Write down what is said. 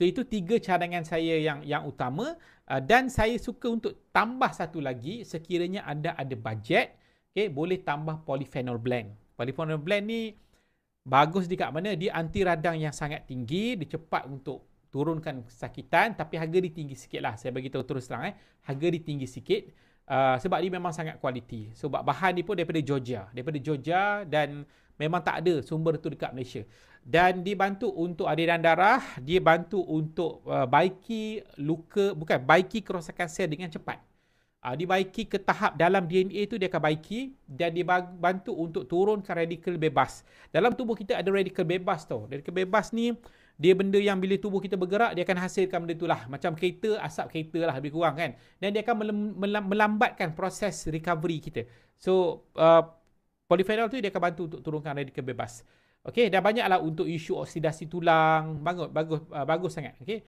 So itu 3 cadangan saya yang utama, dan saya suka untuk tambah satu lagi sekiranya anda ada bajet, okay, boleh tambah polyphenol blend. Polyphenol blend ni bagus di kat mana? Dia anti radang yang sangat tinggi, dia cepat untuk turunkan kesakitan, tapi harga dia tinggi sikit lah. Saya bagi tahu terus terang, harga dia tinggi sikit, sebab dia memang sangat kualiti. Sebab bahan dia pun daripada Georgia, dan memang tak ada sumber tu dekat Malaysia. Dan dibantu untuk aliran darah, dia bantu untuk baiki kerosakan sel dengan cepat. Dibaiki ke tahap dalam DNA tu dia akan baiki, dan dia bantu untuk turunkan radikal bebas. Dalam tubuh kita ada radikal bebas tau. Radikal bebas ni dia benda yang bila tubuh kita bergerak dia akan hasilkan benda tu lah. Macam kereta, asap kereta lah lebih kurang kan. Dan dia akan melambatkan proses recovery kita. So polyphenol tu dia akan bantu untuk turunkan radikal bebas. Okey, dah banyaklah untuk isu oksidasi tulang. Bagus sangat. Okey.